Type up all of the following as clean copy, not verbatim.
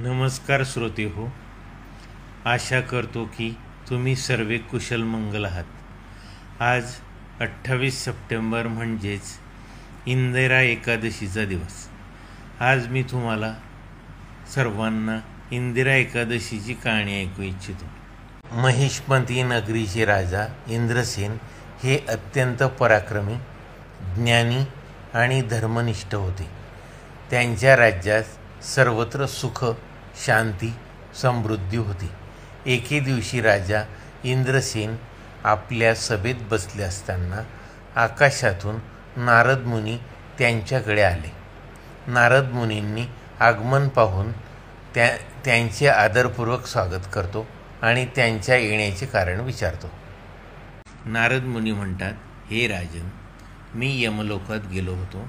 नमस्कार श्रोते हो, आशा करतो की तुम्ही सर्व कुशल मंगल आहात. आज 28 सप्टेंबर म्हणजेच इंदिरा एकादशीचा दिवस. आज मी तुम्हाला सर्वांना इंदिरा एकादशीची कहाणी ऐकू इच्छितो. महिष्मती नगरीचे राजा इंद्रसेन हे अत्यंत पराक्रमी, ज्ञानी आणि धर्मनिष्ठ होते. त्यांच्या राज्यात सर्वत्र सुख, शांती, समृद्धी होती. एके दिवशी राजा इंद्रसेन आपल्या सभेत बसले असताना आकाशातून नारद मुनी त्यांच्याकडे आले. नारद मुनींनी आगमन पाहून त्यांचे आदरपूर्वक स्वागत करतो आणि त्यांच्या येण्याचे कारण विचारतो. नारद मुनी म्हणतात, हे राजन, मी यमलोकात गेलो होतो.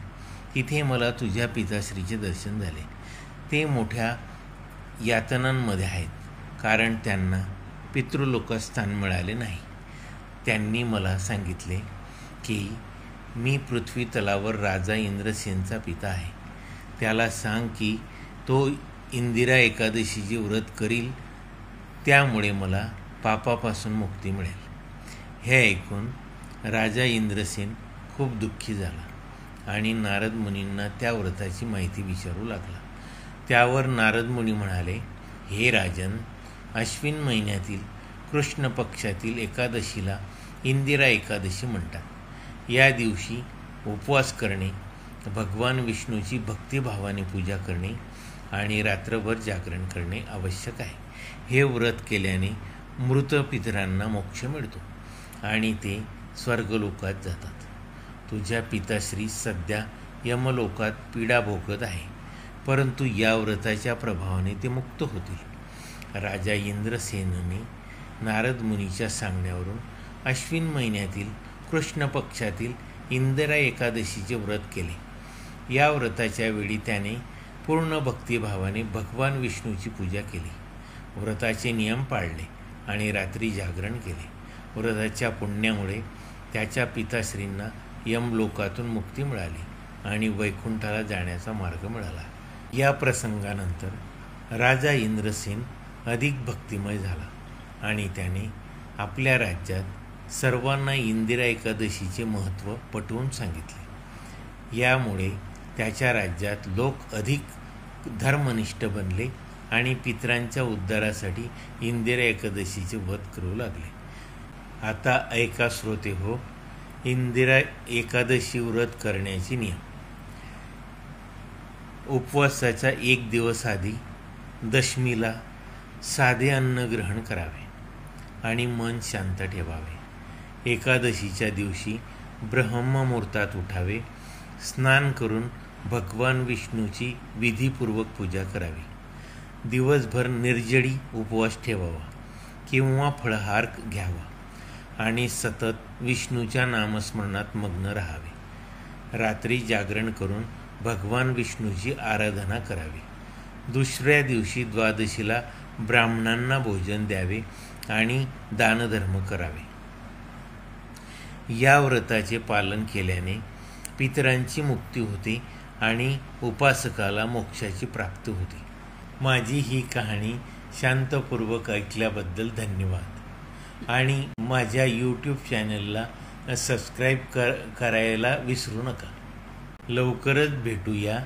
तिथे मला तुझ्या पिताश्रीचे दर्शन झाले. ते मोठ्या यातनांमध्ये आहेत, कारण त्यांना पितृलोकात स्थान मिळाले नाही. त्यांनी मला सांगितले की मी पृथ्वी तलावर राजा इंद्रसेनचा पिता आहे. त्याला सांग की तो इंदिरा एकादशीचे व्रत करील, त्यामुळे मला पापापासून मुक्ती मिळेल. हे ऐकून राजा इंद्रसेन खूप दुःखी झाला आणि नारद मुनींना त्या व्रताची माहिती विचारू लागला. त्यावर नारद मुनी म्हणाले, हे राजन, अश्विन महिन्यातील कृष्ण पक्षातील एकादशीला इंदिरा एकादशी म्हणतात. या दिवशी उपवास करणे, भगवान विष्णूची भक्तिभावाने पूजा करणे आणि रात्रभर जागरण करणे आवश्यक आहे. हे व्रत केल्याने मृत पितरांना मोक्ष मिळतो आणि ते स्वर्गलोकात जातात. तुझ्या पिताश्री सध्या यमलोकात पीडा भोगत आहे, परंतु या व्रताच्या प्रभावाने ते मुक्त होतील. राजा इंद्रसेनने नारद मुनीच्या सांगण्यावरून अश्विन महिन्यातील कृष्ण पक्षातील इंदिरा एकादशीचे व्रत केले. या व्रताच्या वेळी त्याने पूर्ण भक्तिभावाने भगवान विष्णूची पूजा केली, व्रताचे नियम पाळले आणि रात्री जागरण केले. व्रताच्या पुण्यामुळे त्याच्या पिताश्रींना यमलोकातून मुक्ती मिळाली आणि वैकुंठाला जाण्याचा मार्ग मिळाला. या प्रसंगानंतर राजा इंद्रसेन अधिक भक्तिमय झाला आणि त्याने आपल्या राज्यात सर्वांना इंदिरा एकादशीचे महत्त्व पटवून सांगितले. यामुळे त्याच्या राज्यात लोक अधिक धर्मनिष्ठ बनले आणि पितरांच्या उद्धारासाठी इंदिरा एकादशीचे व्रत करू लागले. आता ऐका श्रोते हो, इंदिरा एकादशी व्रत करण्याचे नियम. उपवासाचा एक दिवस आधी दशमीला साधे अन्न ग्रहण करावे आणि मन शांत ठेवावे. एकादशीच्या दिवशी ब्रह्ममुहूर्तात उठावे, स्नान करून भगवान विष्णूची विधीपूर्वक पूजा करावी. दिवसभर निर्जळी उपवास ठेवावा किंवा फळाहार घ्यावा आणि सतत विष्णूच्या नामस्मरणात मग्न राहावे. रात्री जागरण करून भगवान विष्णूची आराधना करावी. दुसऱ्या दिवशी द्वादशीला ब्राह्मणांना भोजन द्यावे आणि दानधर्म करावे. या व्रताचे पालन केल्याने पितरांची मुक्ती होते आणि उपासकाला मोक्षाची प्राप्ती होते. माझी ही कहाणी शांतपूर्वक ऐकल्याबद्दल धन्यवाद आणि माझ्या यूट्यूब चॅनलला सबस्क्राईब करायला विसरू नका. लवकरच भेटूया